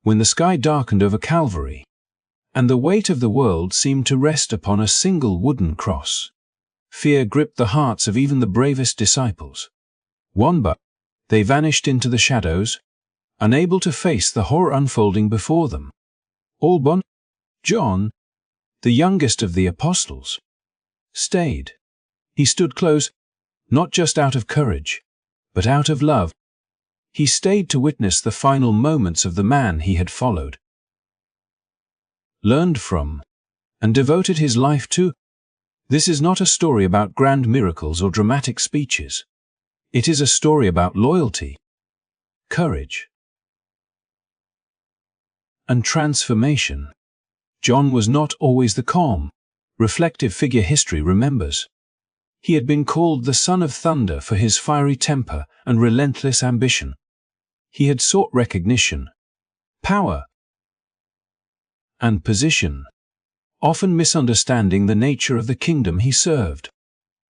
when the sky darkened over Calvary, and the weight of the world seemed to rest upon a single wooden cross, fear gripped the hearts of even the bravest disciples. One by one, they vanished into the shadows, unable to face the horror unfolding before them. All but John, the youngest of the apostles, stayed. He stood close, not just out of courage, but out of love. He stayed to witness the final moments of the man he had followed, learned from, and devoted his life to. This is not a story about grand miracles or dramatic speeches. It is a story about loyalty, courage, and transformation. John was not always the calm, reflective figure history remembers. He had been called the Son of Thunder for his fiery temper and relentless ambition. He had sought recognition, power, and position, often misunderstanding the nature of the kingdom he served.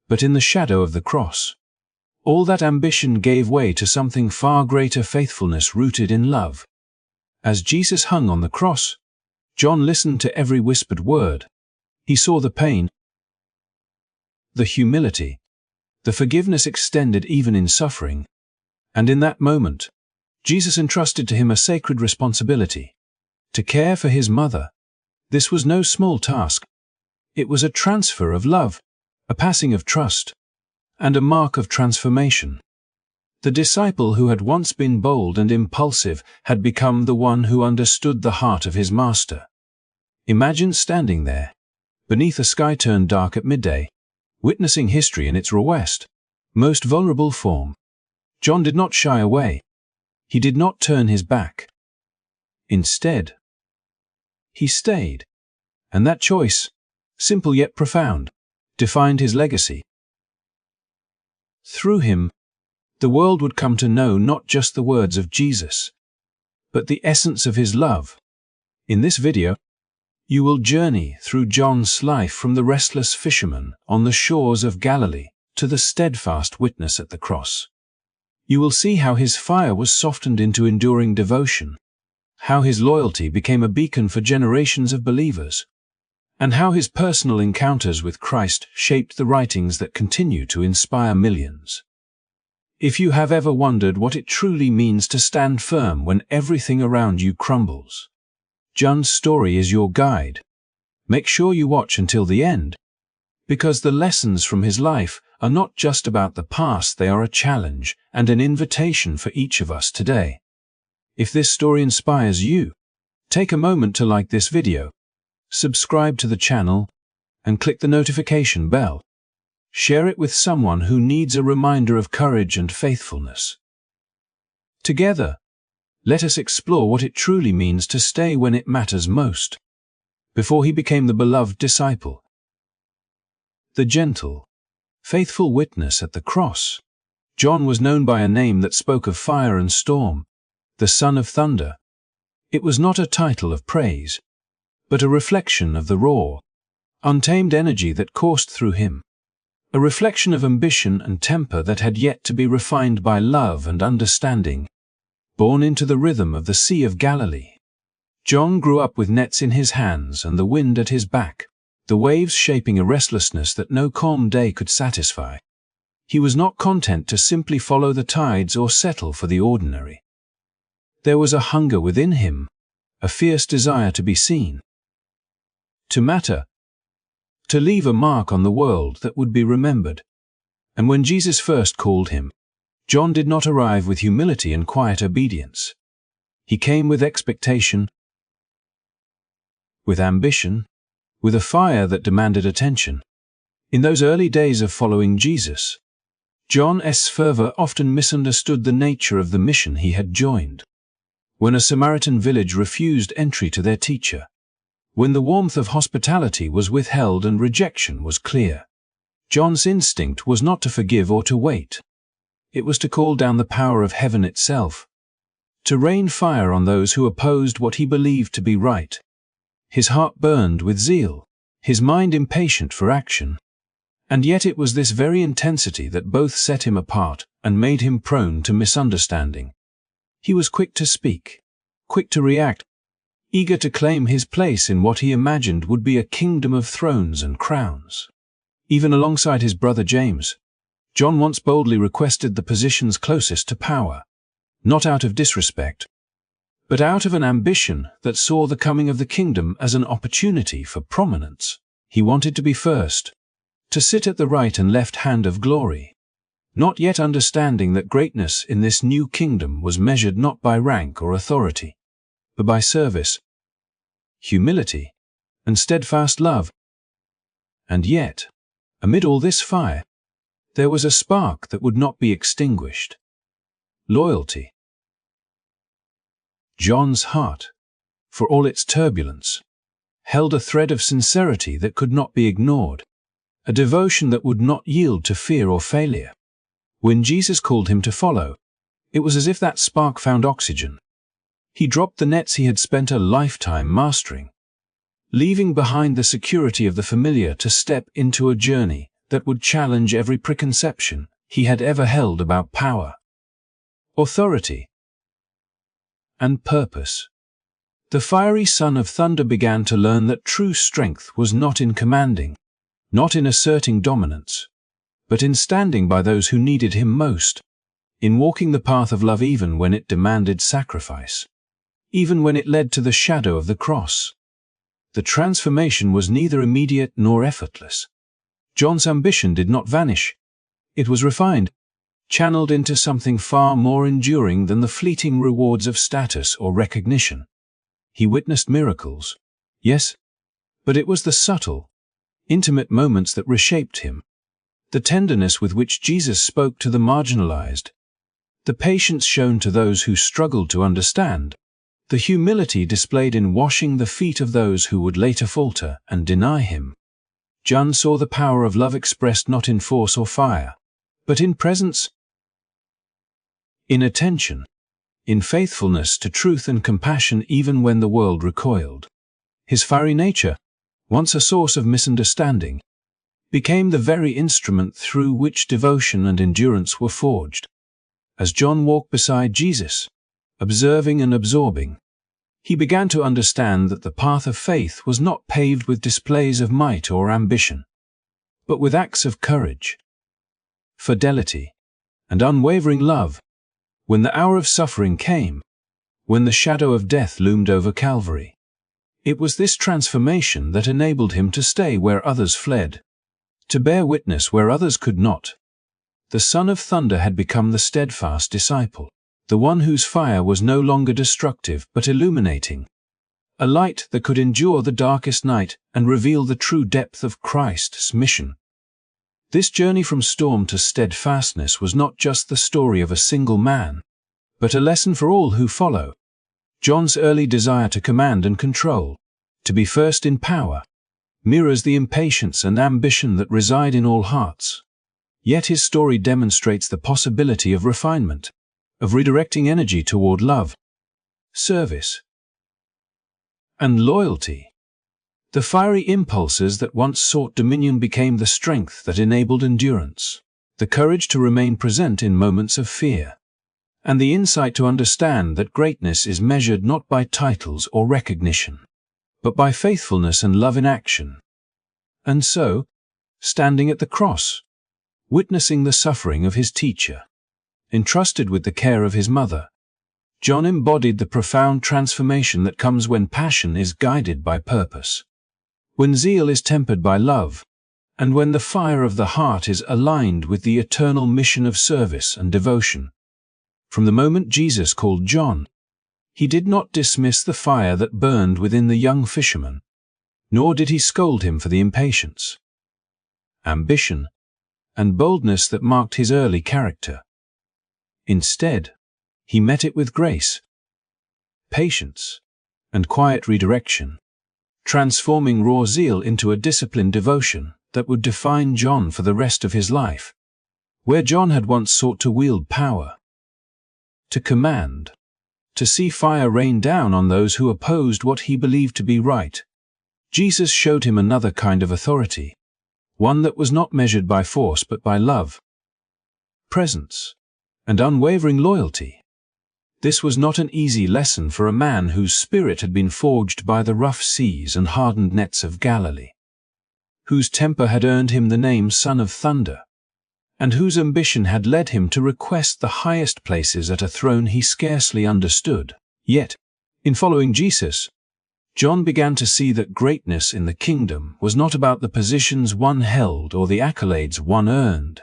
But in the shadow of the cross, all that ambition gave way to something far greater: faithfulness rooted in love. As Jesus hung on the cross, John listened to every whispered word. He saw the pain, the humility, the forgiveness extended even in suffering. And in that moment, Jesus entrusted to him a sacred responsibility: to care for his mother. This was no small task. It was a transfer of love, a passing of trust, and a mark of transformation. The disciple who had once been bold and impulsive had become the one who understood the heart of his master. Imagine standing there, beneath a sky turned dark at midday, witnessing history in its rawest, most vulnerable form. John did not shy away. He did not turn his back. Instead, he stayed. And that choice, simple yet profound, defined his legacy. Through him, the world would come to know not just the words of Jesus, but the essence of his love. In this video, you will journey through John's life from the restless fisherman on the shores of Galilee to the steadfast witness at the cross. You will see how his fire was softened into enduring devotion, how his loyalty became a beacon for generations of believers, and how his personal encounters with Christ shaped the writings that continue to inspire millions. If you have ever wondered what it truly means to stand firm when everything around you crumbles, John's story is your guide. Make sure you watch until the end, because the lessons from his life are not just about the past, they are a challenge and an invitation for each of us today. If this story inspires you, take a moment to like this video, subscribe to the channel, and click the notification bell. Share it with someone who needs a reminder of courage and faithfulness. Together, let us explore what it truly means to stay when it matters most. Before he became the beloved disciple, the gentle, faithful witness at the cross, John was known by a name that spoke of fire and storm: the Son of Thunder. It was not a title of praise, but a reflection of the raw, untamed energy that coursed through him, a reflection of ambition and temper that had yet to be refined by love and understanding. Born into the rhythm of the Sea of Galilee, John grew up with nets in his hands and the wind at his back, the waves shaping a restlessness that no calm day could satisfy. He was not content to simply follow the tides or settle for the ordinary. There was a hunger within him, a fierce desire to be seen, to matter, to leave a mark on the world that would be remembered. And when Jesus first called him, John did not arrive with humility and quiet obedience. He came with expectation, with ambition, with a fire that demanded attention. In those early days of following Jesus, John's fervor often misunderstood the nature of the mission he had joined. When a Samaritan village refused entry to their teacher, when the warmth of hospitality was withheld and rejection was clear, John's instinct was not to forgive or to wait. It was to call down the power of heaven itself, to rain fire on those who opposed what he believed to be right. His heart burned with zeal, his mind impatient for action. And yet it was this very intensity that both set him apart and made him prone to misunderstanding. He was quick to speak, quick to react, eager to claim his place in what he imagined would be a kingdom of thrones and crowns. Even alongside his brother James, John once boldly requested the positions closest to power, not out of disrespect, but out of an ambition that saw the coming of the kingdom as an opportunity for prominence. He wanted to be first, to sit at the right and left hand of glory, not yet understanding that greatness in this new kingdom was measured not by rank or authority, but by service, humility, and steadfast love. And yet, amid all this fire, there was a spark that would not be extinguished: loyalty. John's heart, for all its turbulence, held a thread of sincerity that could not be ignored, a devotion that would not yield to fear or failure. When Jesus called him to follow, it was as if that spark found oxygen. He dropped the nets he had spent a lifetime mastering, leaving behind the security of the familiar to step into a journey that would challenge every preconception he had ever held about power, authority, and purpose. The fiery son of thunder began to learn that true strength was not in commanding, not in asserting dominance, but in standing by those who needed him most, in walking the path of love even when it demanded sacrifice, even when it led to the shadow of the cross. The transformation was neither immediate nor effortless. John's ambition did not vanish. It was refined, channeled into something far more enduring than the fleeting rewards of status or recognition. He witnessed miracles, yes, but it was the subtle, intimate moments that reshaped him. The tenderness with which Jesus spoke to the marginalized, the patience shown to those who struggled to understand, the humility displayed in washing the feet of those who would later falter and deny him. John saw the power of love expressed not in force or fire, but in presence, in attention, in faithfulness to truth and compassion even when the world recoiled. His fiery nature, once a source of misunderstanding, became the very instrument through which devotion and endurance were forged. As John walked beside Jesus, observing and absorbing, he began to understand that the path of faith was not paved with displays of might or ambition, but with acts of courage, fidelity, and unwavering love. When the hour of suffering came, when the shadow of death loomed over Calvary, it was this transformation that enabled him to stay where others fled, to bear witness where others could not. The Son of Thunder had become the steadfast disciple, the one whose fire was no longer destructive but illuminating, a light that could endure the darkest night and reveal the true depth of Christ's mission. This journey from storm to steadfastness was not just the story of a single man, but a lesson for all who follow. John's early desire to command and control, to be first in power, mirrors the impatience and ambition that reside in all hearts. Yet his story demonstrates the possibility of refinement, of redirecting energy toward love, service, and loyalty. The fiery impulses that once sought dominion became the strength that enabled endurance, the courage to remain present in moments of fear, and the insight to understand that greatness is measured not by titles or recognition, but by faithfulness and love in action. And so, standing at the cross, witnessing the suffering of his teacher, entrusted with the care of his mother, John embodied the profound transformation that comes when passion is guided by purpose, when zeal is tempered by love, and when the fire of the heart is aligned with the eternal mission of service and devotion. From the moment Jesus called John, he did not dismiss the fire that burned within the young fisherman, nor did he scold him for the impatience, ambition, and boldness that marked his early character. Instead, he met it with grace, patience, and quiet redirection, transforming raw zeal into a disciplined devotion that would define John for the rest of his life. Where John had once sought to wield power, to command, to see fire rain down on those who opposed what he believed to be right, Jesus showed him another kind of authority, one that was not measured by force but by love, presence, and unwavering loyalty. This was not an easy lesson for a man whose spirit had been forged by the rough seas and hardened nets of Galilee, whose temper had earned him the name Son of Thunder, and whose ambition had led him to request the highest places at a throne he scarcely understood. Yet, in following Jesus, John began to see that greatness in the kingdom was not about the positions one held or the accolades one earned,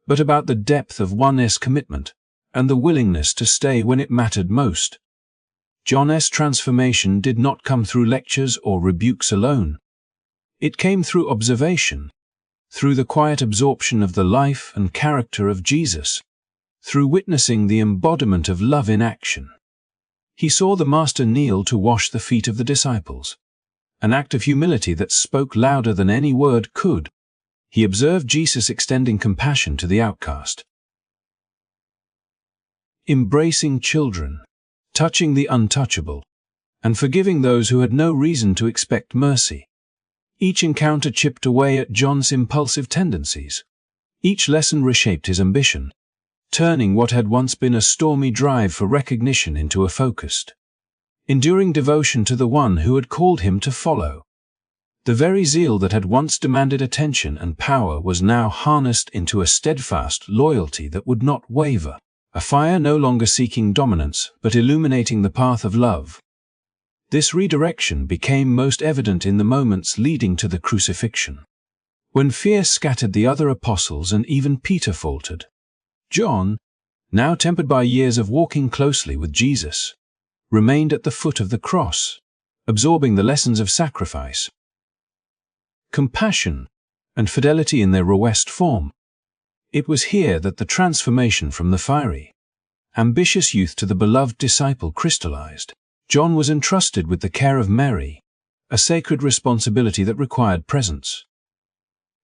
but about the depth of one's commitment and the willingness to stay when it mattered most. John's transformation did not come through lectures or rebukes alone. It came through observation, through the quiet absorption of the life and character of Jesus, through witnessing the embodiment of love in action. He saw the Master kneel to wash the feet of the disciples, an act of humility that spoke louder than any word could. He observed Jesus extending compassion to the outcast, embracing children, touching the untouchable, and forgiving those who had no reason to expect mercy. Each encounter chipped away at John's impulsive tendencies. Each lesson reshaped his ambition, turning what had once been a stormy drive for recognition into a focused, enduring devotion to the one who had called him to follow. The very zeal that had once demanded attention and power was now harnessed into a steadfast loyalty that would not waver, a fire no longer seeking dominance but illuminating the path of love. This redirection became most evident in the moments leading to the crucifixion, when fear scattered the other apostles and even Peter faltered. John, now tempered by years of walking closely with Jesus, remained at the foot of the cross, absorbing the lessons of sacrifice, compassion, and fidelity in their rawest form. It was here that the transformation from the fiery, ambitious youth to the beloved disciple crystallized. John was entrusted with the care of Mary, a sacred responsibility that required presence,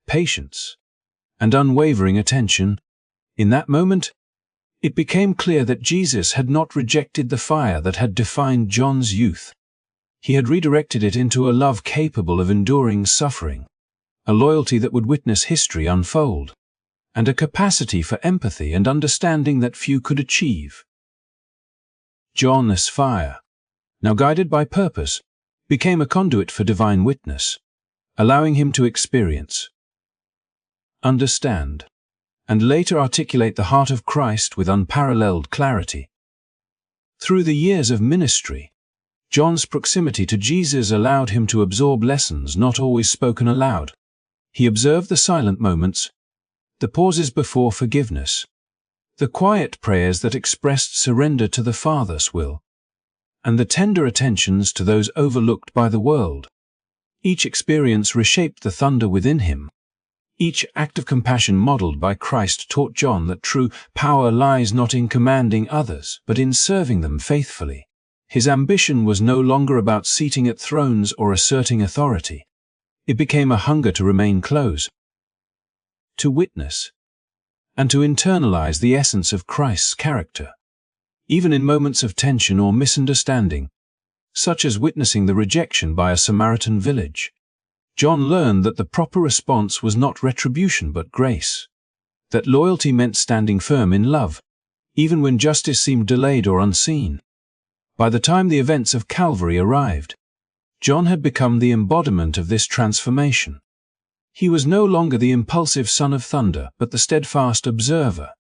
patience, and unwavering attention. In that moment, it became clear that Jesus had not rejected the fire that had defined John's youth. He had redirected it into a love capable of enduring suffering, a loyalty that would witness history unfold, and a capacity for empathy and understanding that few could achieve. John's fire, now guided by purpose, became a conduit for divine witness, allowing him to experience, understand, and later articulate the heart of Christ with unparalleled clarity. Through the years of ministry, John's proximity to Jesus allowed him to absorb lessons not always spoken aloud. He observed the silent moments, the pauses before forgiveness, the quiet prayers that expressed surrender to the Father's will, and the tender attentions to those overlooked by the world. Each experience reshaped the thunder within him. Each act of compassion modeled by Christ taught John that true power lies not in commanding others, but in serving them faithfully. His ambition was no longer about seating at thrones or asserting authority. It became a hunger to remain close, to witness, and to internalize the essence of Christ's character. Even in moments of tension or misunderstanding, such as witnessing the rejection by a Samaritan village, John learned that the proper response was not retribution but grace, that loyalty meant standing firm in love, even when justice seemed delayed or unseen. By the time the events of Calvary arrived, John had become the embodiment of this transformation. He was no longer the impulsive son of thunder, but the steadfast observer,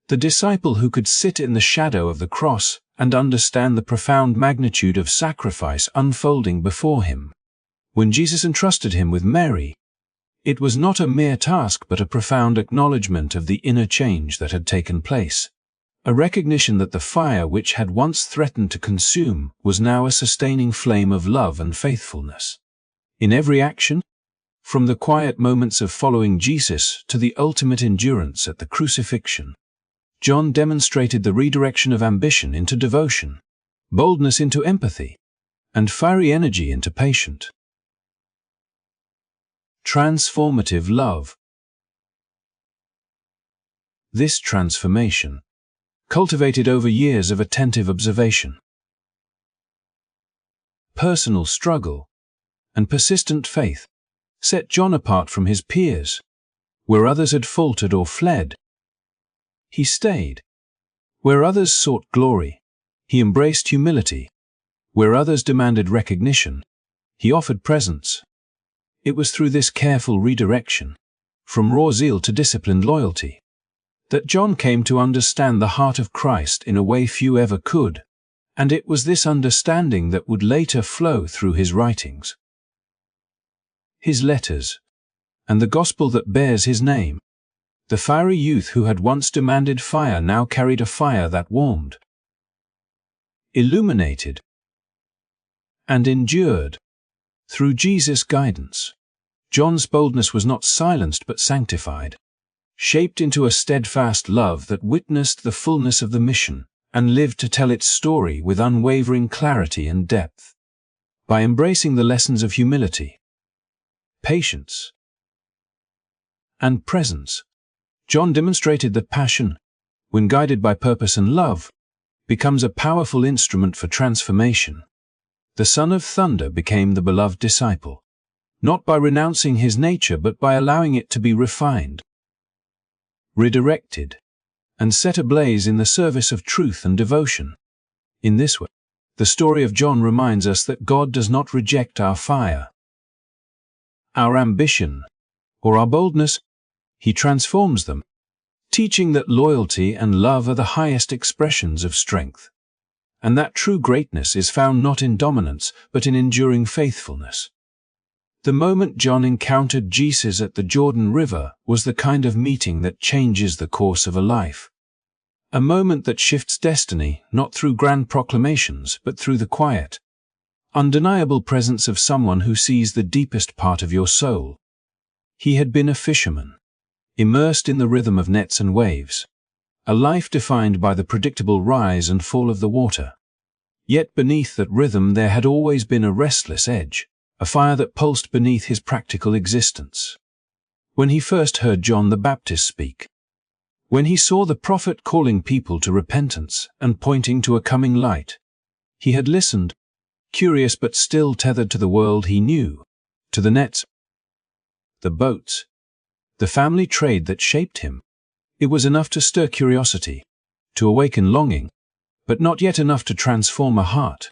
the disciple who could sit in the shadow of the cross and understand the profound magnitude of sacrifice unfolding before him. When Jesus entrusted him with Mary, it was not a mere task but a profound acknowledgement of the inner change that had taken place, a recognition that the fire which had once threatened to consume was now a sustaining flame of love and faithfulness. In every action, from the quiet moments of following Jesus to the ultimate endurance at the crucifixion, John demonstrated the redirection of ambition into devotion, boldness into empathy, and fiery energy into patience. Transformative love. This transformation, cultivated over years of attentive observation, personal struggle, and persistent faith, set John apart from his peers. Where others had faltered or fled, he stayed. Where others sought glory, He embraced humility. Where others demanded recognition, he offered presence. It was through this careful redirection, from raw zeal to disciplined loyalty, that John came to understand the heart of Christ in a way few ever could, and it was this understanding that would later flow through his writings. His letters, and the gospel that bears his name. The fiery youth who had once demanded fire now carried a fire that warmed, illuminated, and endured. Through Jesus' guidance, John's boldness was not silenced but sanctified, shaped into a steadfast love that witnessed the fullness of the mission and lived to tell its story with unwavering clarity and depth. By embracing the lessons of humility, patience, and presence, John demonstrated that passion, when guided by purpose and love, becomes a powerful instrument for transformation. The Son of Thunder became the beloved disciple, not by renouncing his nature but by allowing it to be refined, redirected, and set ablaze in the service of truth and devotion. In this way, the story of John reminds us that God does not reject our fire, our ambition, or our boldness. He transforms them, teaching that loyalty and love are the highest expressions of strength, and that true greatness is found not in dominance but in enduring faithfulness. The moment John encountered Jesus at the Jordan River was the kind of meeting that changes the course of a life. A moment that shifts destiny not through grand proclamations but through the quiet, undeniable presence of someone who sees the deepest part of your soul. He had been a fisherman, immersed in the rhythm of nets and waves, a life defined by the predictable rise and fall of the water. Yet beneath that rhythm there had always been a restless edge, a fire that pulsed beneath his practical existence. When he first heard John the Baptist speak, when he saw the prophet calling people to repentance and pointing to a coming light, he had listened, curious but still tethered to the world he knew, to the nets, the boats, the family trade that shaped him. It was enough to stir curiosity, to awaken longing, but not yet enough to transform a heart.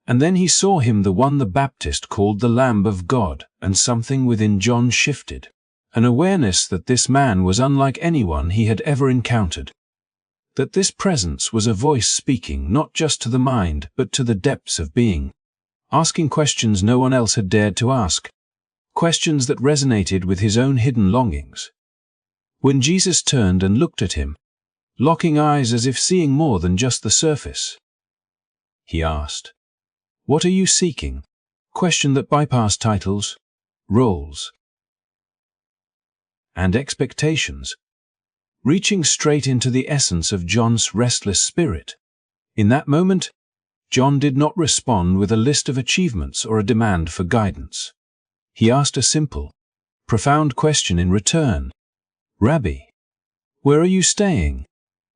And then he saw him, the one the Baptist called the Lamb of God, and something within John shifted, an awareness that this man was unlike anyone he had ever encountered, that this presence was a voice speaking not just to the mind but to the depths of being, asking questions no one else had dared to ask, questions that resonated with his own hidden longings. When Jesus turned and looked at him, locking eyes as if seeing more than just the surface, he asked, "What are you seeking?" Question that bypassed titles, roles, and expectations, reaching straight into the essence of John's restless spirit. In that moment, John did not respond with a list of achievements or a demand for guidance. He asked a simple, profound question in return. "Rabbi, where are you staying?"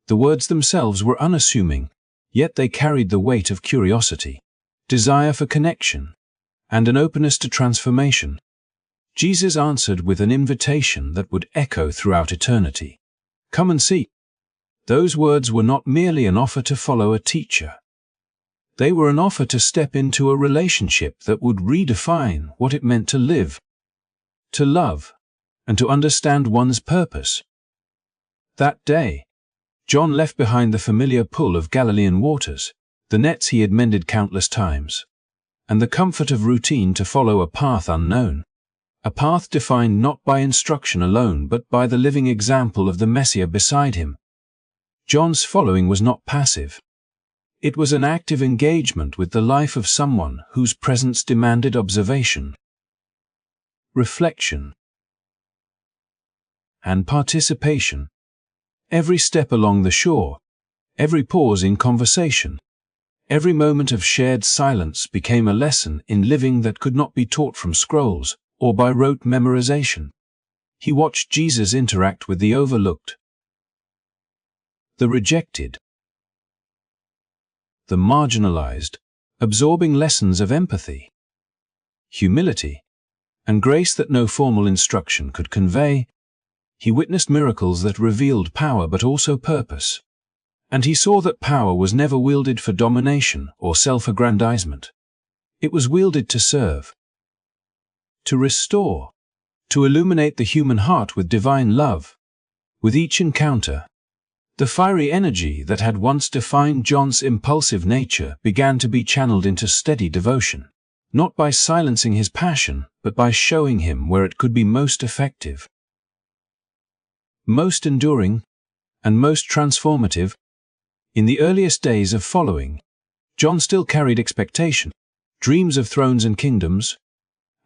The words themselves were unassuming, yet they carried the weight of curiosity, desire for connection, and an openness to transformation. Jesus answered with an invitation that would echo throughout eternity. "Come and see." Those words were not merely an offer to follow a teacher. They were an offer to step into a relationship that would redefine what it meant to live, to love, and to understand one's purpose. That day, John left behind the familiar pull of Galilean waters, the nets he had mended countless times, and the comfort of routine to follow a path unknown, a path defined not by instruction alone but by the living example of the Messiah beside him. John's following was not passive. It was an active engagement with the life of someone whose presence demanded observation, reflection, and participation. Every step along the shore, every pause in conversation, every moment of shared silence became a lesson in living that could not be taught from scrolls or by rote memorization. He watched Jesus interact with the overlooked, the rejected, the marginalized, absorbing lessons of empathy, humility, and grace that no formal instruction could convey. He witnessed miracles that revealed power but also purpose, And he saw that power was never wielded for domination or self-aggrandizement. It was wielded to serve, to restore, to illuminate the human heart with divine love. With each encounter, the fiery energy that had once defined John's impulsive nature began to be channeled into steady devotion, not by silencing his passion, but by showing him where it could be most effective, most enduring, and most transformative. In the earliest days of following, John still carried expectation, dreams of thrones and kingdoms,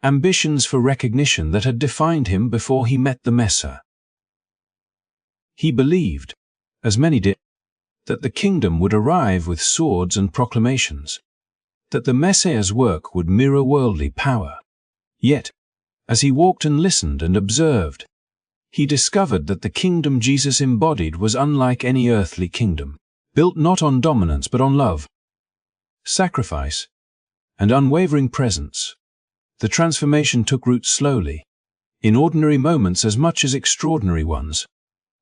ambitions for recognition that had defined him before he met the Messiah. He believed, as many did, that the kingdom would arrive with swords and proclamations, that the Messiah's work would mirror worldly power. Yet, as he walked and listened and observed, he discovered that the kingdom Jesus embodied was unlike any earthly kingdom, built not on dominance but on love, sacrifice, and unwavering presence. The transformation took root slowly, in ordinary moments as much as extraordinary ones,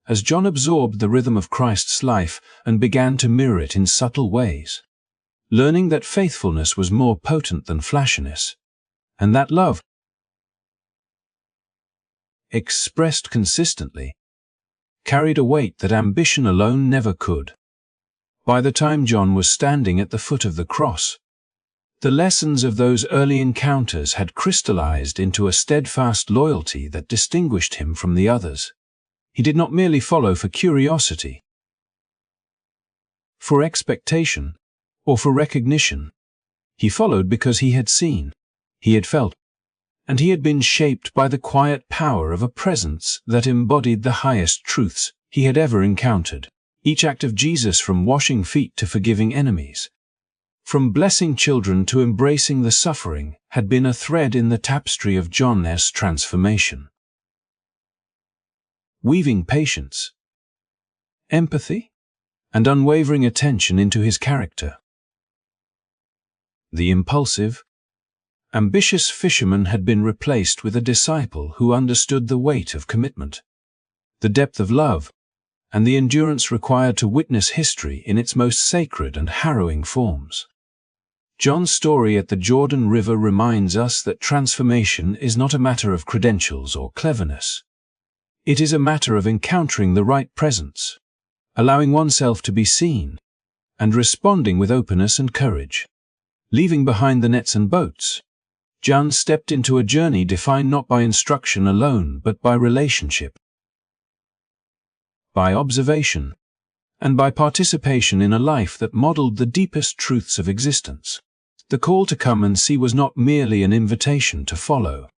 as John absorbed the rhythm of Christ's life and began to mirror it in subtle ways, learning that faithfulness was more potent than flashiness, and that love, expressed consistently, carried a weight that ambition alone never could. By the time John was standing at the foot of the cross, the lessons of those early encounters had crystallized into a steadfast loyalty that distinguished him from the others. He did not merely follow for curiosity, for expectation, or for recognition. He followed because he had seen, he had felt, and he had been shaped by the quiet power of a presence that embodied the highest truths he had ever encountered. Each act of Jesus, from washing feet to forgiving enemies, from blessing children to embracing the suffering, had been a thread in the tapestry of John's transformation, weaving patience, empathy, and unwavering attention into his character. The impulsive, ambitious fisherman had been replaced with a disciple who understood the weight of commitment, the depth of love, and the endurance required to witness history in its most sacred and harrowing forms. John's story at the Jordan River reminds us that transformation is not a matter of credentials or cleverness. It is a matter of encountering the right presence, allowing oneself to be seen, and responding with openness and courage. Leaving behind the nets and boats, John stepped into a journey defined not by instruction alone but by relationship, by observation, and by participation in a life that modeled the deepest truths of existence. The call to come and see was not merely an invitation to follow.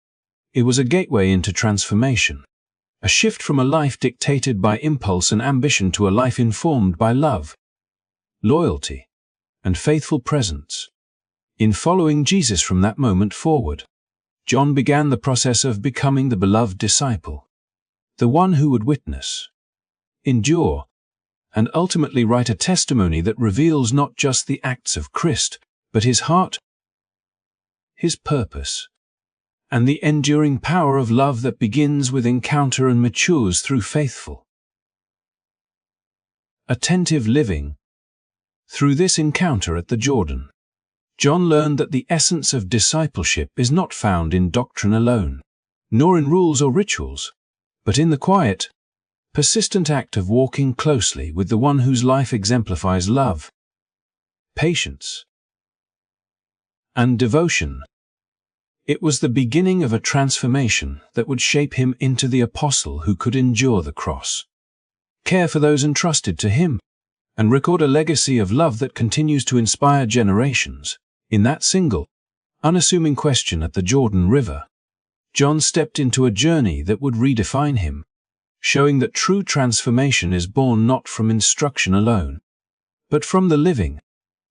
It was a gateway into transformation, a shift from a life dictated by impulse and ambition to a life informed by love, loyalty, and faithful presence. In following Jesus from that moment forward, John began the process of becoming the beloved disciple, the one who would witness, endure, and ultimately write a testimony that reveals not just the acts of Christ, but his heart, his purpose, and the enduring power of love that begins with encounter and matures through faithful, attentive living. Through this encounter at the Jordan, John learned that the essence of discipleship is not found in doctrine alone, nor in rules or rituals, but in the quiet, persistent act of walking closely with the one whose life exemplifies love, patience, and devotion. It was the beginning of a transformation that would shape him into the apostle who could endure the cross, care for those entrusted to him, and record a legacy of love that continues to inspire generations. In that single, unassuming question at the Jordan River, John stepped into a journey that would redefine him, showing that true transformation is born not from instruction alone, but from the living,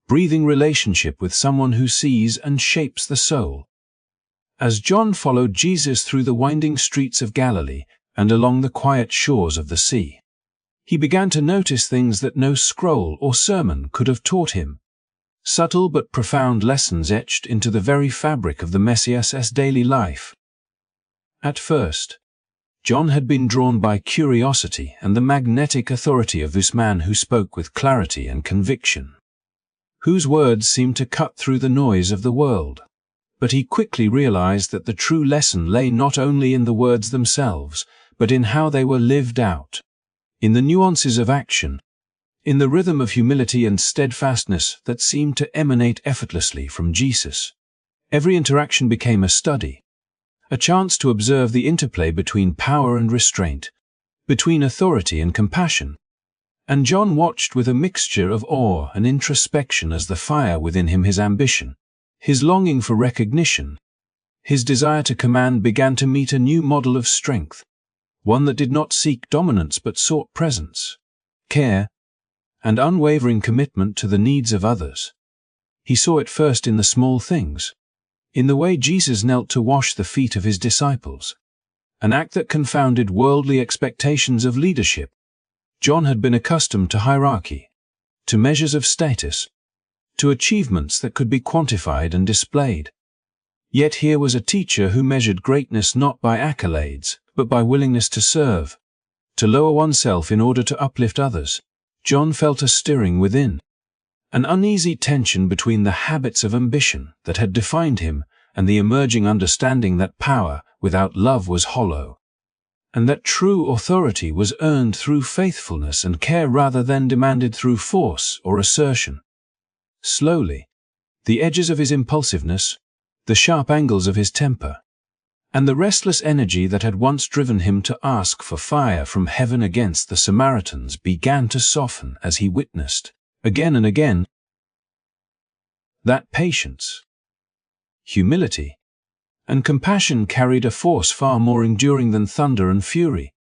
breathing relationship with someone who sees and shapes the soul. As John followed Jesus through the winding streets of Galilee and along the quiet shores of the sea, he began to notice things that no scroll or sermon could have taught him, subtle but profound lessons etched into the very fabric of the Messiah's daily life. At first, John had been drawn by curiosity and the magnetic authority of this man who spoke with clarity and conviction, whose words seemed to cut through the noise of the world. But he quickly realized that the true lesson lay not only in the words themselves, but in how they were lived out, in the nuances of action, in the rhythm of humility and steadfastness that seemed to emanate effortlessly from Jesus. Every interaction became a study, a chance to observe the interplay between power and restraint, between authority and compassion. And John watched with a mixture of awe and introspection as the fire within him, his ambition, his longing for recognition, his desire to command began to meet a new model of strength, one that did not seek dominance but sought presence, care, and unwavering commitment to the needs of others. He saw it first in the small things, in the way Jesus knelt to wash the feet of his disciples, an act that confounded worldly expectations of leadership. John had been accustomed to hierarchy, to measures of status, to achievements that could be quantified and displayed. Yet here was a teacher who measured greatness not by accolades, but by willingness to serve, to lower oneself in order to uplift others. John felt a stirring within, an uneasy tension between the habits of ambition that had defined him and the emerging understanding that power without love was hollow, and that true authority was earned through faithfulness and care rather than demanded through force or assertion. Slowly, the edges of his impulsiveness, the sharp angles of his temper, and the restless energy that had once driven him to ask for fire from heaven against the Samaritans began to soften as he witnessed, again and again, that patience, humility, and compassion carried a force far more enduring than thunder and fury.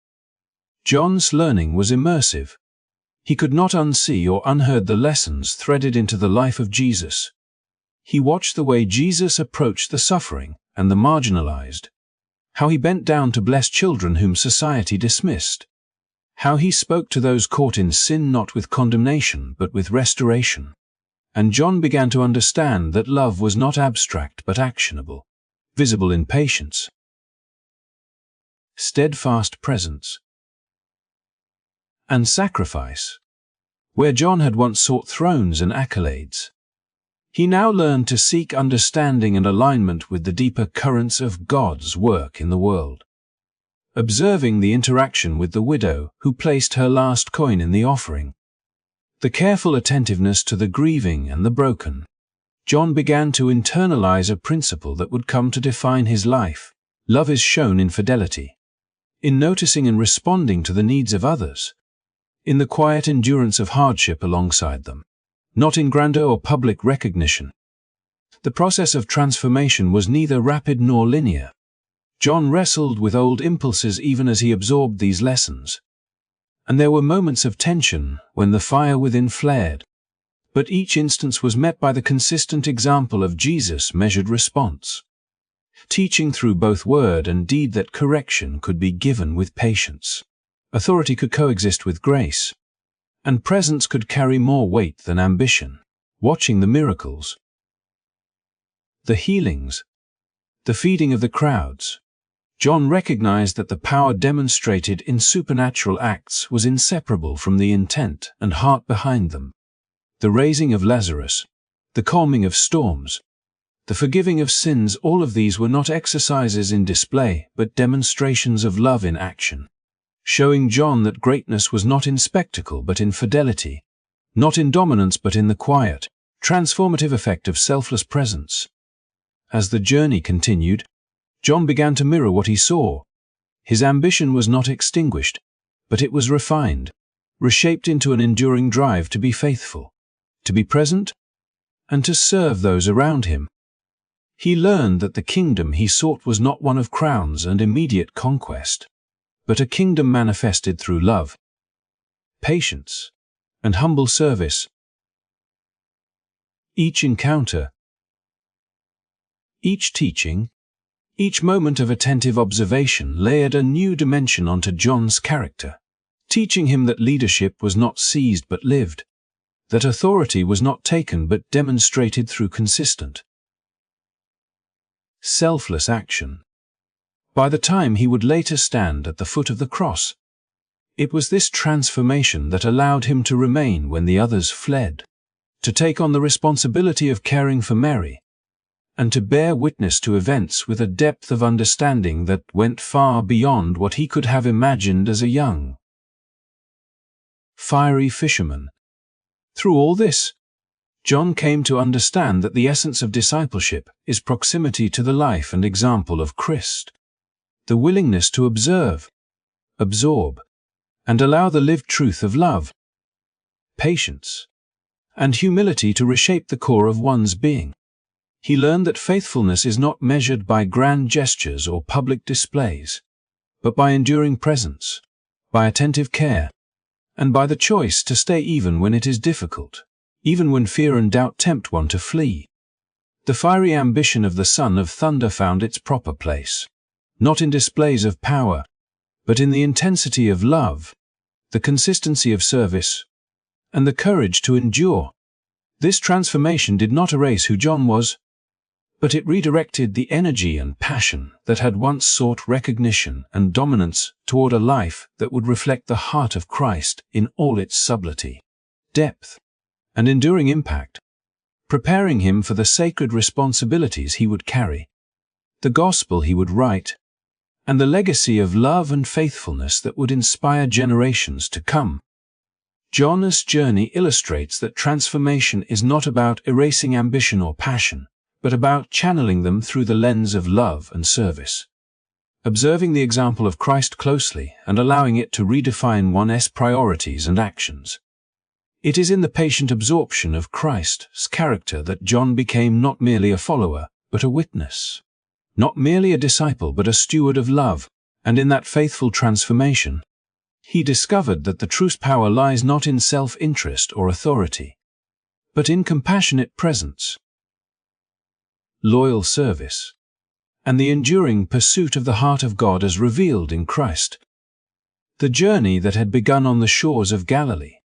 John's learning was immersive. He could not unsee or unheard the lessons threaded into the life of Jesus. He watched the way Jesus approached the suffering and the marginalized, how he bent down to bless children whom society dismissed, how he spoke to those caught in sin not with condemnation but with restoration. And John began to understand that love was not abstract but actionable, visible in patience, steadfast presence, and sacrifice. Where John had once sought thrones and accolades, he now learned to seek understanding and alignment with the deeper currents of God's work in the world. Observing the interaction with the widow who placed her last coin in the offering, the careful attentiveness to the grieving and the broken, John began to internalize a principle that would come to define his life. Love is shown in fidelity, in noticing and responding to the needs of others, in the quiet endurance of hardship alongside them, not in grandeur or public recognition. The process of transformation was neither rapid nor linear. John wrestled with old impulses even as he absorbed these lessons, and there were moments of tension when the fire within flared. But each instance was met by the consistent example of Jesus' measured response, teaching through both word and deed that correction could be given with patience, authority could coexist with grace, and presence could carry more weight than ambition. Watching the miracles, the healings, the feeding of the crowds, John recognized that the power demonstrated in supernatural acts was inseparable from the intent and heart behind them. The raising of Lazarus, the calming of storms, the forgiving of sins, all of these were not exercises in display, but demonstrations of love in action, showing John that greatness was not in spectacle but in fidelity, not in dominance but in the quiet, transformative effect of selfless presence. As the journey continued, John began to mirror what he saw. His ambition was not extinguished, but it was refined, reshaped into an enduring drive to be faithful, to be present, and to serve those around him. He learned that the kingdom he sought was not one of crowns and immediate conquest, but a kingdom manifested through love, patience, and humble service. Each encounter, each teaching, each moment of attentive observation layered a new dimension onto John's character, teaching him that leadership was not seized but lived, that authority was not taken but demonstrated through consistent, selfless action. by the time he would later stand at the foot of the cross. It was this transformation that allowed him to remain when the others fled, to take on the responsibility of caring for Mary, and to bear witness to events with a depth of understanding that went far beyond what he could have imagined as a young, fiery fisherman. Through all this, John came to understand that the essence of discipleship is proximity to the life and example of Christ, the willingness to observe, absorb, and allow the lived truth of love, patience, and humility to reshape the core of one's being. He learned that faithfulness is not measured by grand gestures or public displays, but by enduring presence, by attentive care, and by the choice to stay even when it is difficult, even when fear and doubt tempt one to flee. The fiery ambition of the Son of Thunder found its proper place, not in displays of power, but in the intensity of love, the consistency of service, and the courage to endure. This transformation did not erase who John was, but it redirected the energy and passion that had once sought recognition and dominance toward a life that would reflect the heart of Christ in all its subtlety, depth, and enduring impact, preparing him for the sacred responsibilities he would carry, the gospel he would write, and the legacy of love and faithfulness that would inspire generations to come. John's journey illustrates that transformation is not about erasing ambition or passion, but about channeling them through the lens of love and service, observing the example of Christ closely and allowing it to redefine one's priorities and actions. It is in the patient absorption of Christ's character that John became not merely a follower, but a witness. Not merely a disciple, but a steward of love, and in that faithful transformation, he discovered that the true power lies not in self-interest or authority, but in compassionate presence, loyal service, and the enduring pursuit of the heart of God as revealed in Christ. The journey that had begun on the shores of Galilee,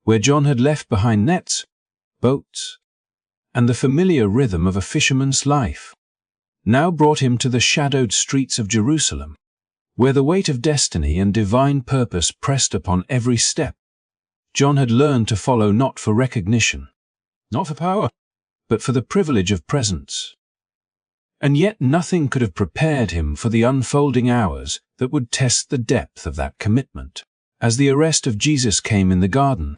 where John had left behind nets, boats, and the familiar rhythm of a fisherman's life, now brought him to the shadowed streets of Jerusalem, where the weight of destiny and divine purpose pressed upon every step. John had learned to follow not for recognition, not for power, but for the privilege of presence. And yet nothing could have prepared him for the unfolding hours that would test the depth of that commitment. As the arrest of Jesus came in the garden,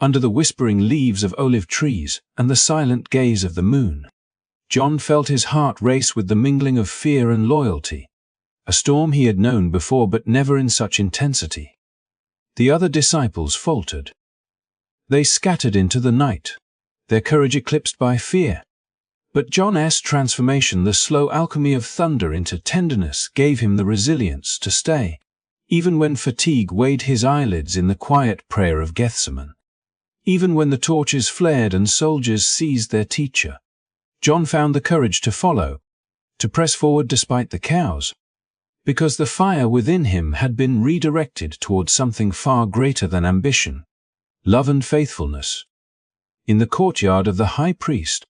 under the whispering leaves of olive trees and the silent gaze of the moon, John felt his heart race with the mingling of fear and loyalty, a storm he had known before but never in such intensity. The other disciples faltered. They scattered into the night, their courage eclipsed by fear. But John's transformation, the slow alchemy of thunder into tenderness, gave him the resilience to stay, even when fatigue weighed his eyelids in the quiet prayer of Gethsemane. Even when the torches flared and soldiers seized their teacher, John found the courage to follow, to press forward despite the chaos, because the fire within him had been redirected towards something far greater than ambition, love and faithfulness. In the courtyard of the high priest,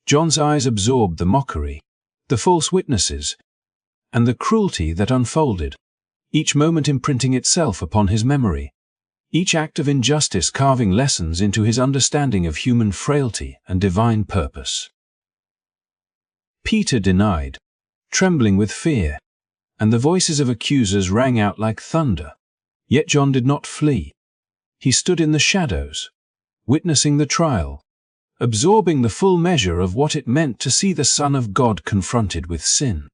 John's eyes absorbed the mockery, the false witnesses, and the cruelty that unfolded, each moment imprinting itself upon his memory, each act of injustice carving lessons into his understanding of human frailty and divine purpose. Peter denied, trembling with fear, and the voices of accusers rang out like thunder. Yet John did not flee. He stood in the shadows, witnessing the trial, absorbing the full measure of what it meant to see the Son of God confronted with sin,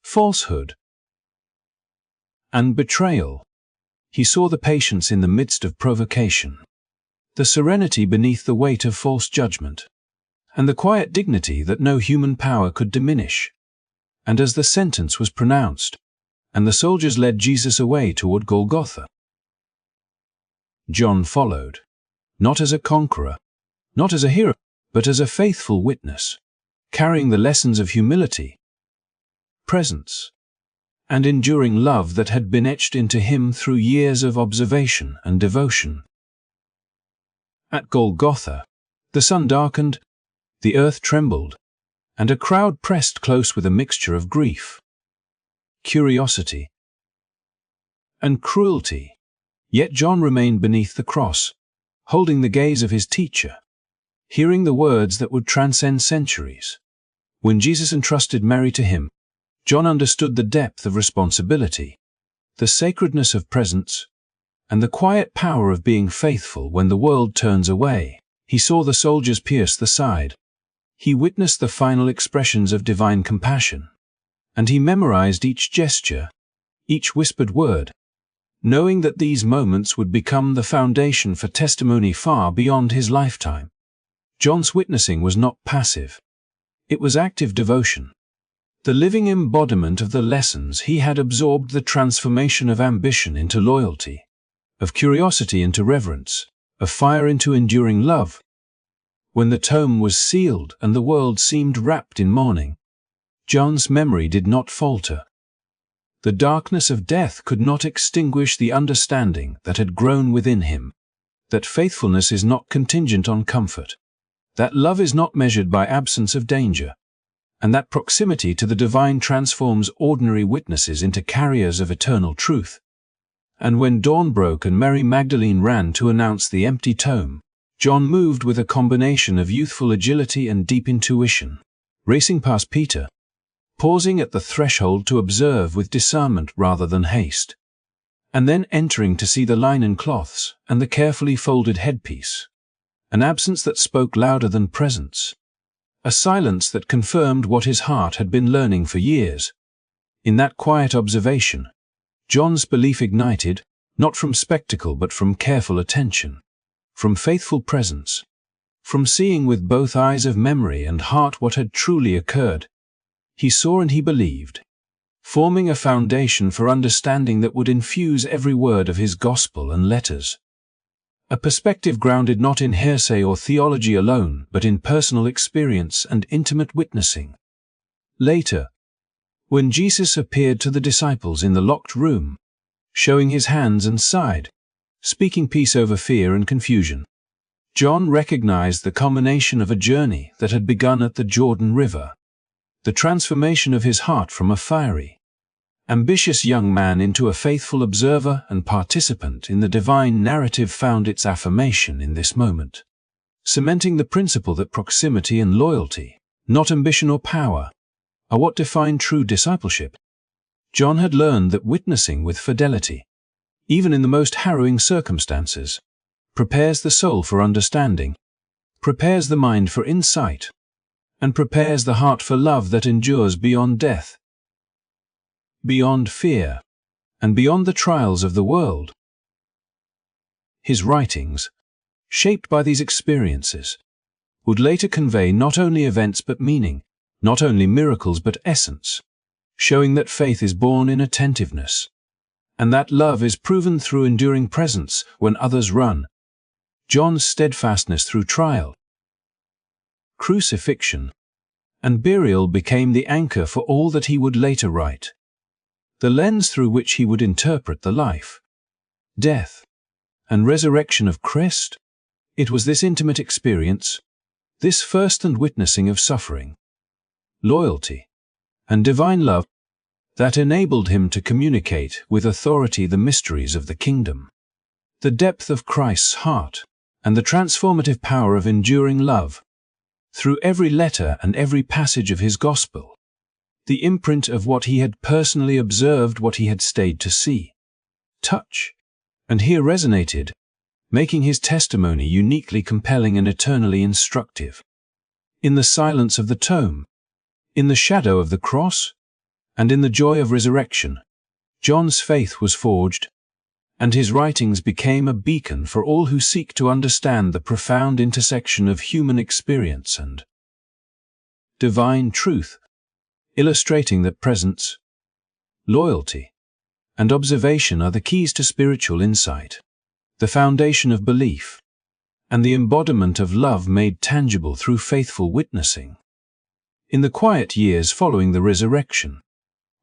falsehood, and betrayal. He saw the patience in the midst of provocation, the serenity beneath the weight of false judgment, and the quiet dignity that no human power could diminish. And as the sentence was pronounced, and the soldiers led Jesus away toward Golgotha, John followed, not as a conqueror, not as a hero, but as a faithful witness, carrying the lessons of humility, presence, and enduring love that had been etched into him through years of observation and devotion. At Golgotha, the sun darkened, the earth trembled, and a crowd pressed close with a mixture of grief, curiosity, and cruelty. Yet John remained beneath the cross, holding the gaze of his teacher, hearing the words that would transcend centuries. When Jesus entrusted Mary to him, John understood the depth of responsibility, the sacredness of presence, and the quiet power of being faithful when the world turns away. He saw the soldiers pierce the side. He witnessed the final expressions of divine compassion. And he memorized each gesture, each whispered word, knowing that these moments would become the foundation for testimony far beyond his lifetime. John's witnessing was not passive. It was active devotion. The living embodiment of the lessons he had absorbed, the transformation of ambition into loyalty, of curiosity into reverence, of fire into enduring love. When the tome was sealed and the world seemed wrapped in mourning, John's memory did not falter. The darkness of death could not extinguish the understanding that had grown within him, that faithfulness is not contingent on comfort, that love is not measured by absence of danger, and that proximity to the divine transforms ordinary witnesses into carriers of eternal truth. And when dawn broke and Mary Magdalene ran to announce the empty tomb, John moved with a combination of youthful agility and deep intuition, racing past Peter, pausing at the threshold to observe with discernment rather than haste, and then entering to see the linen cloths and the carefully folded headpiece, an absence that spoke louder than presence, a silence that confirmed what his heart had been learning for years. In that quiet observation, John's belief ignited, not from spectacle but from careful attention, from faithful presence, from seeing with both eyes of memory and heart what had truly occurred. He saw and he believed, forming a foundation for understanding that would infuse every word of his gospel and letters. A perspective grounded not in hearsay or theology alone, but in personal experience and intimate witnessing. Later, when Jesus appeared to the disciples in the locked room, showing his hands and side, speaking peace over fear and confusion, John recognized the culmination of a journey that had begun at the Jordan River, the transformation of his heart from a fiery, ambitious young man into a faithful observer and participant in the divine narrative found its affirmation in this moment, cementing the principle that proximity and loyalty, not ambition or power, are what define true discipleship. John had learned that witnessing with fidelity, even in the most harrowing circumstances, prepares the soul for understanding, prepares the mind for insight, and prepares the heart for love that endures beyond death, beyond fear, and beyond the trials of the world. His writings, shaped by these experiences, would later convey not only events but meaning, not only miracles but essence, showing that faith is born in attentiveness, and that love is proven through enduring presence when others run. John's steadfastness through trial, crucifixion, and burial became the anchor for all that he would later write, the lens through which he would interpret the life, death, and resurrection of Christ. It was this intimate experience, this first-hand witnessing of suffering, loyalty, and divine love, that enabled him to communicate with authority the mysteries of the kingdom, the depth of Christ's heart, and the transformative power of enduring love. Through every letter and every passage of his gospel, the imprint of what he had personally observed, what he had stayed to see, touch, and hear resonated, making his testimony uniquely compelling and eternally instructive. In the silence of the tomb, in the shadow of the cross, and in the joy of resurrection, John's faith was forged, and his writings became a beacon for all who seek to understand the profound intersection of human experience and divine truth, illustrating that presence, loyalty, and observation are the keys to spiritual insight, the foundation of belief, and the embodiment of love made tangible through faithful witnessing. In the quiet years following the resurrection,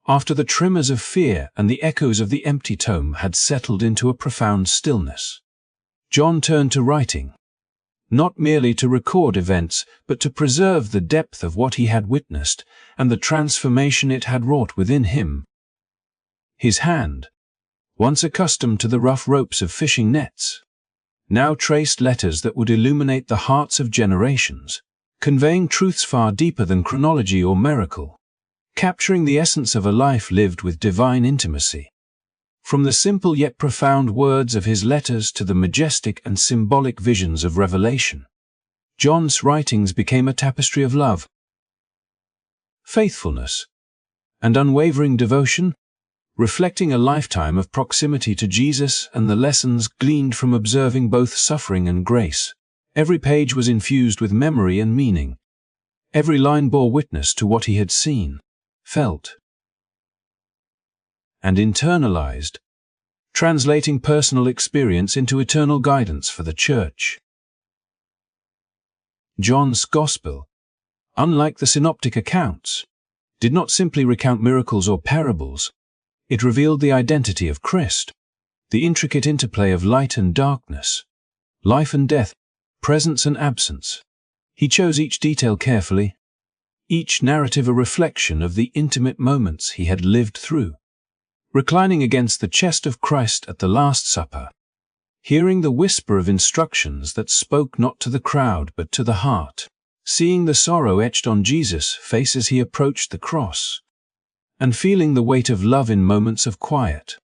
after the tremors of fear and the echoes of the empty tomb had settled into a profound stillness, John turned to writing, not merely to record events, but to preserve the depth of what he had witnessed and the transformation it had wrought within him. His hand, once accustomed to the rough ropes of fishing nets, now traced letters that would illuminate the hearts of generations, conveying truths far deeper than chronology or miracle, capturing the essence of a life lived with divine intimacy. From the simple yet profound words of his letters to the majestic and symbolic visions of Revelation, John's writings became a tapestry of love, faithfulness, and unwavering devotion, reflecting a lifetime of proximity to Jesus and the lessons gleaned from observing both suffering and grace. Every page was infused with memory and meaning. Every line bore witness to what he had seen, felt, and internalized, translating personal experience into eternal guidance for the Church. John's Gospel, unlike the synoptic accounts, did not simply recount miracles or parables. It revealed the identity of Christ, the intricate interplay of light and darkness, life and death, presence and absence. He chose each detail carefully, each narrative a reflection of the intimate moments he had lived through. Reclining against the chest of Christ at the Last Supper, hearing the whisper of instructions that spoke not to the crowd but to the heart, seeing the sorrow etched on Jesus' face as he approached the cross, and feeling the weight of love in moments of quiet.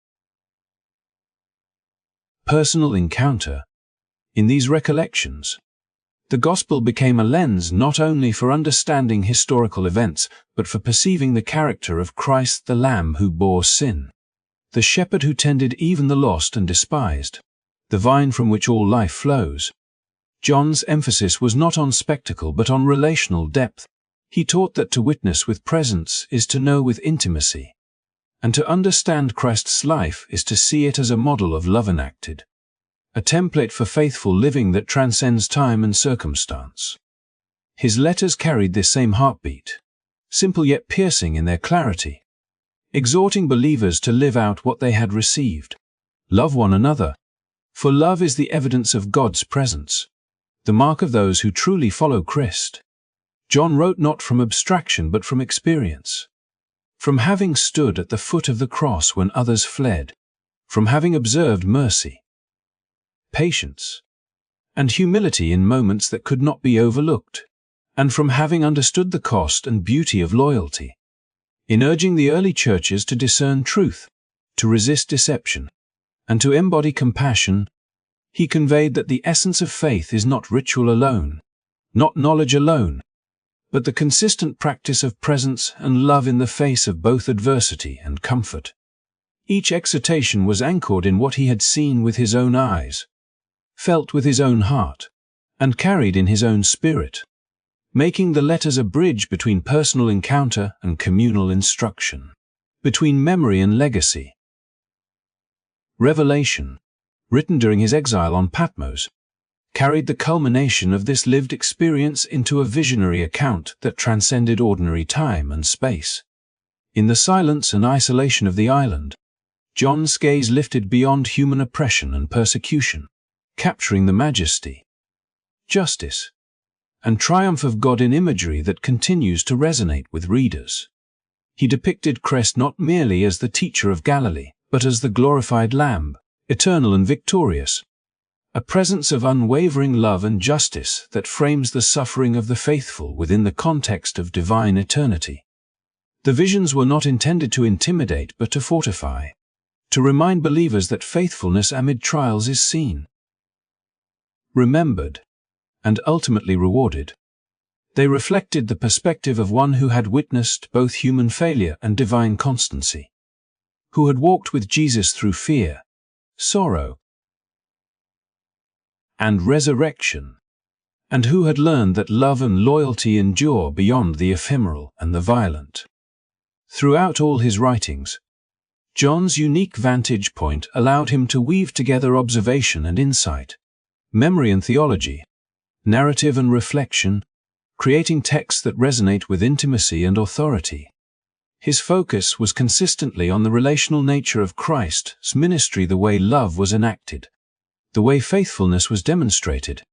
Personal encounter. In these recollections, the Gospel became a lens not only for understanding historical events, but for perceiving the character of Christ the Lamb who bore sin, the shepherd who tended even the lost and despised, the vine from which all life flows. John's emphasis was not on spectacle but on relational depth. He taught that to witness with presence is to know with intimacy, and to understand Christ's life is to see it as a model of love enacted, a template for faithful living that transcends time and circumstance. His letters carried this same heartbeat, simple yet piercing in their clarity, exhorting believers to live out what they had received. Love one another, for love is the evidence of God's presence, the mark of those who truly follow Christ. John wrote not from abstraction but from experience, from having stood at the foot of the cross when others fled, from having observed mercy, patience, and humility in moments that could not be overlooked, and from having understood the cost and beauty of loyalty. In urging the early churches to discern truth, to resist deception, and to embody compassion, he conveyed that the essence of faith is not ritual alone, not knowledge alone, but the consistent practice of presence and love in the face of both adversity and comfort. Each exhortation was anchored in what he had seen with his own eyes, felt with his own heart, and carried in his own spirit, making the letters a bridge between personal encounter and communal instruction, between memory and legacy. Revelation, written during his exile on Patmos, carried the culmination of this lived experience into a visionary account that transcended ordinary time and space. In the silence and isolation of the island, John's gaze lifted beyond human oppression and persecution, capturing the majesty, justice, and triumph of God in imagery that continues to resonate with readers. He depicted Christ not merely as the teacher of Galilee, but as the glorified Lamb, eternal and victorious, a presence of unwavering love and justice that frames the suffering of the faithful within the context of divine eternity. The visions were not intended to intimidate but to fortify, to remind believers that faithfulness amid trials is seen, remembered, and ultimately rewarded. They reflected the perspective of one who had witnessed both human failure and divine constancy, who had walked with Jesus through fear, sorrow, and resurrection, and who had learned that love and loyalty endure beyond the ephemeral and the violent. Throughout all his writings, John's unique vantage point allowed him to weave together observation and insight, memory and theology, narrative and reflection, creating texts that resonate with intimacy and authority. His focus was consistently on the relational nature of Christ's ministry, the way love was enacted, the way faithfulness was demonstrated,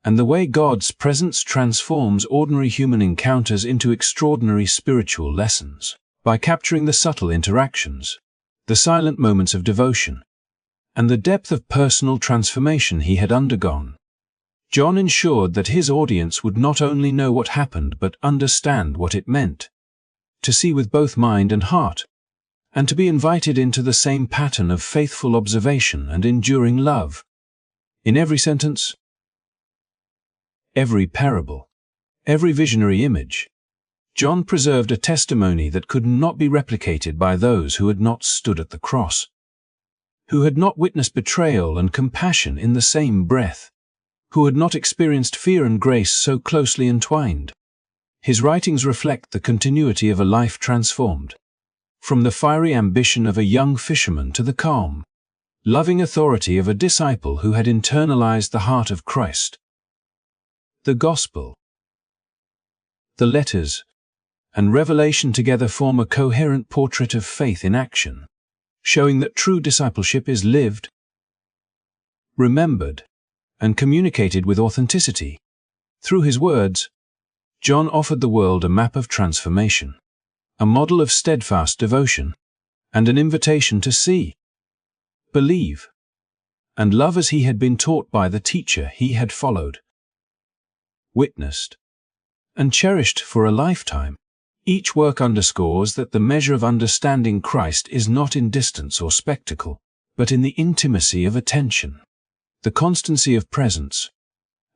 and the way God's presence transforms ordinary human encounters into extraordinary spiritual lessons. By capturing the subtle interactions, the silent moments of devotion, and the depth of personal transformation he had undergone. John ensured that his audience would not only know what happened but understand what it meant, to see with both mind and heart, and to be invited into the same pattern of faithful observation and enduring love. In every sentence, every parable, every visionary image, John preserved a testimony that could not be replicated by those who had not stood at the cross, who had not witnessed betrayal and compassion in the same breath, who had not experienced fear and grace so closely entwined. His writings reflect the continuity of a life transformed, from the fiery ambition of a young fisherman to the calm, loving authority of a disciple who had internalized the heart of Christ. The Gospel, the letters, and Revelation together form a coherent portrait of faith in action, showing that true discipleship is lived, remembered, and communicated with authenticity. Through his words, John offered the world a map of transformation, a model of steadfast devotion, and an invitation to see, believe, and love as he had been taught by the teacher he had followed, witnessed, and cherished for a lifetime. Each work underscores that the measure of understanding Christ is not in distance or spectacle, but in the intimacy of attention, the constancy of presence,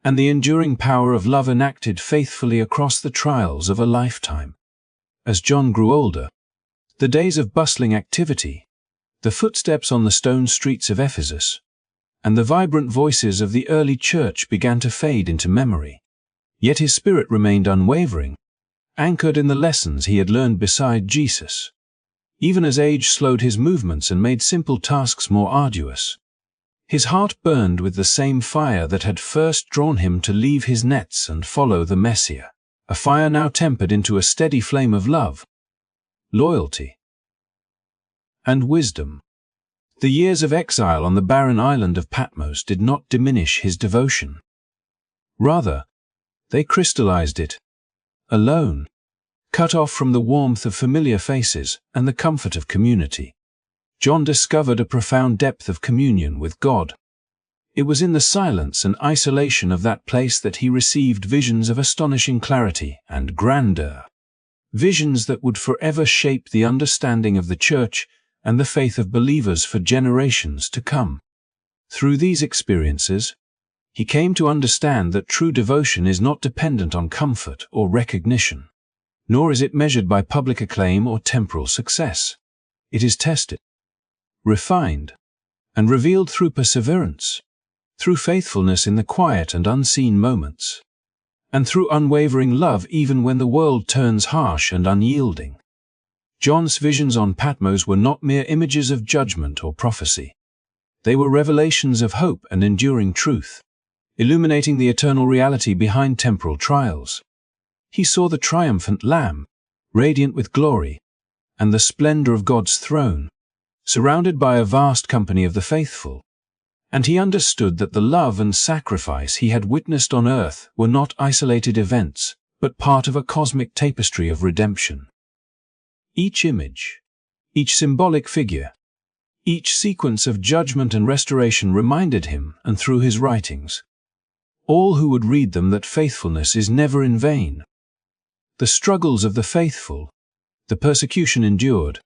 and the enduring power of love enacted faithfully across the trials of a lifetime. As John grew older, the days of bustling activity, the footsteps on the stone streets of Ephesus, and the vibrant voices of the early church began to fade into memory. Yet his spirit remained unwavering, anchored in the lessons he had learned beside Jesus. Even as age slowed his movements and made simple tasks more arduous, his heart burned with the same fire that had first drawn him to leave his nets and follow the Messiah, a fire now tempered into a steady flame of love, loyalty, and wisdom. The years of exile on the barren island of Patmos did not diminish his devotion. Rather, they crystallized it. Alone, cut off from the warmth of familiar faces and the comfort of community, John discovered a profound depth of communion with God. It was in the silence and isolation of that place that he received visions of astonishing clarity and grandeur, visions that would forever shape the understanding of the Church and the faith of believers for generations to come. Through these experiences, he came to understand that true devotion is not dependent on comfort or recognition, nor is it measured by public acclaim or temporal success. It is tested, refined, and revealed through perseverance, through faithfulness in the quiet and unseen moments, and through unwavering love even when the world turns harsh and unyielding. John's visions on Patmos were not mere images of judgment or prophecy. They were revelations of hope and enduring truth, illuminating the eternal reality behind temporal trials. He saw the triumphant Lamb, radiant with glory, and the splendor of God's throne, surrounded by a vast company of the faithful. And he understood that the love and sacrifice he had witnessed on earth were not isolated events, but part of a cosmic tapestry of redemption. Each image, each symbolic figure, each sequence of judgment and restoration reminded him, and through his writings, all who would read them, that faithfulness is never in vain. The struggles of the faithful, the persecution endured,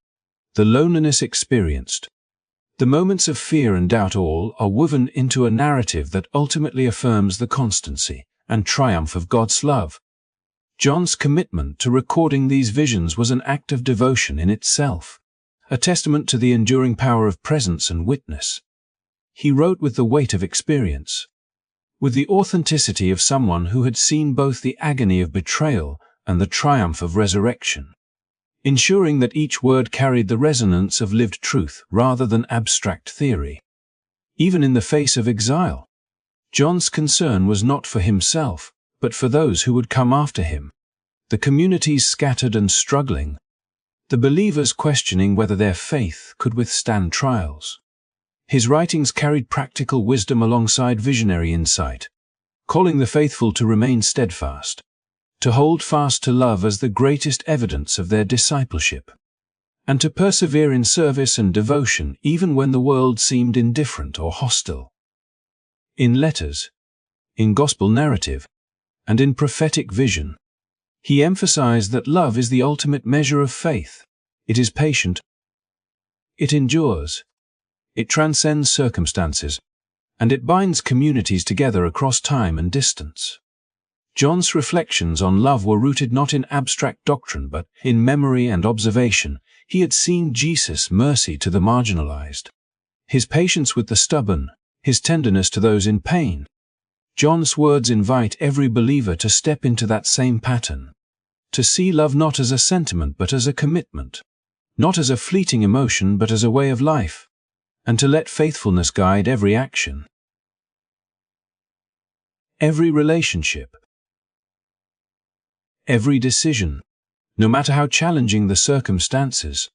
the loneliness experienced, the moments of fear and doubt, all are woven into a narrative that ultimately affirms the constancy and triumph of God's love. John's commitment to recording these visions was an act of devotion in itself, a testament to the enduring power of presence and witness. He wrote with the weight of experience, with the authenticity of someone who had seen both the agony of betrayal and the triumph of resurrection, ensuring that each word carried the resonance of lived truth rather than abstract theory. Even in the face of exile, John's concern was not for himself, but for those who would come after him, the communities scattered and struggling, the believers questioning whether their faith could withstand trials. His writings carried practical wisdom alongside visionary insight, calling the faithful to remain steadfast, to hold fast to love as the greatest evidence of their discipleship, and to persevere in service and devotion even when the world seemed indifferent or hostile. In letters, in gospel narrative, and in prophetic vision, he emphasized that love is the ultimate measure of faith. It is patient, it endures, it transcends circumstances, and it binds communities together across time and distance. John's reflections on love were rooted not in abstract doctrine but in memory and observation. He had seen Jesus' mercy to the marginalized, his patience with the stubborn, his tenderness to those in pain. John's words invite every believer to step into that same pattern, to see love not as a sentiment but as a commitment, not as a fleeting emotion but as a way of life, and to let faithfulness guide every action, every relationship, every decision, no matter how challenging the circumstances.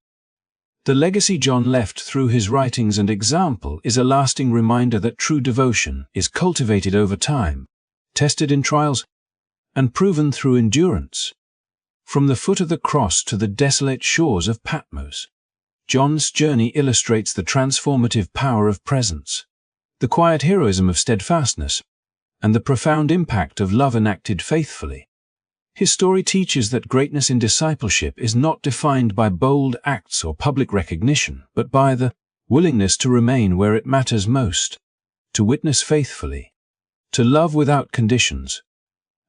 The legacy John left through his writings and example is a lasting reminder that true devotion is cultivated over time, tested in trials, and proven through endurance. From the foot of the cross to the desolate shores of Patmos, John's journey illustrates the transformative power of presence, the quiet heroism of steadfastness, and the profound impact of love enacted faithfully. His story teaches that greatness in discipleship is not defined by bold acts or public recognition, but by the willingness to remain where it matters most, to witness faithfully, to love without conditions,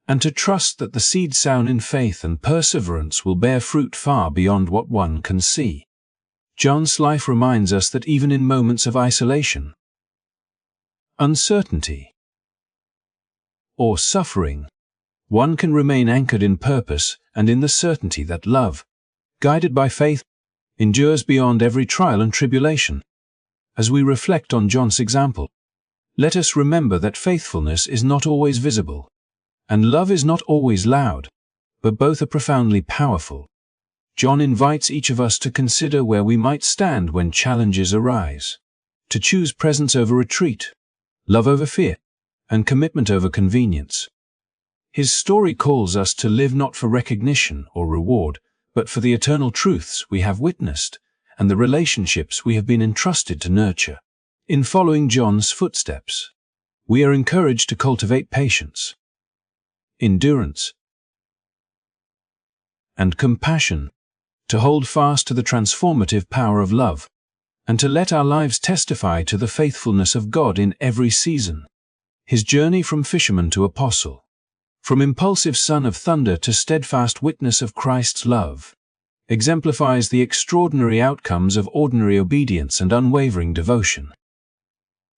and to trust that the seed sown in faith and perseverance will bear fruit far beyond what one can see. John's life reminds us that even in moments of isolation, uncertainty, or suffering, one can remain anchored in purpose and in the certainty that love, guided by faith, endures beyond every trial and tribulation. As we reflect on John's example, let us remember that faithfulness is not always visible, and love is not always loud, but both are profoundly powerful. John invites each of us to consider where we might stand when challenges arise, to choose presence over retreat, love over fear, and commitment over convenience. His story calls us to live not for recognition or reward, but for the eternal truths we have witnessed and the relationships we have been entrusted to nurture. In following John's footsteps, we are encouraged to cultivate patience, endurance, and compassion, to hold fast to the transformative power of love, and to let our lives testify to the faithfulness of God in every season. His journey from fisherman to apostle, from impulsive son of thunder to steadfast witness of Christ's love, exemplifies the extraordinary outcomes of ordinary obedience and unwavering devotion.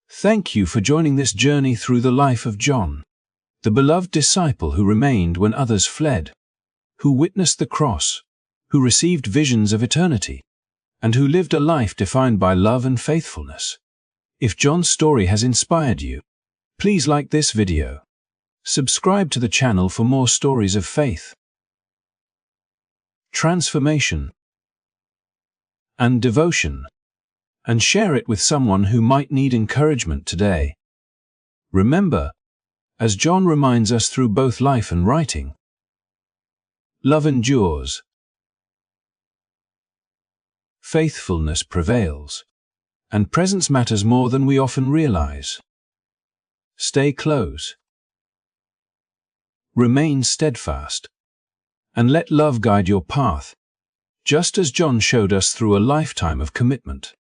Thank you for joining this journey through the life of John, the beloved disciple who remained when others fled, who witnessed the cross, who received visions of eternity, and who lived a life defined by love and faithfulness. If John's story has inspired you, please like this video. Subscribe to the channel for more stories of faith, transformation, and devotion, and share it with someone who might need encouragement today. Remember, as John reminds us through both life and writing, love endures, faithfulness prevails, and presence matters more than we often realize. Stay close, remain steadfast, and let love guide your path, just as John showed us through a lifetime of commitment.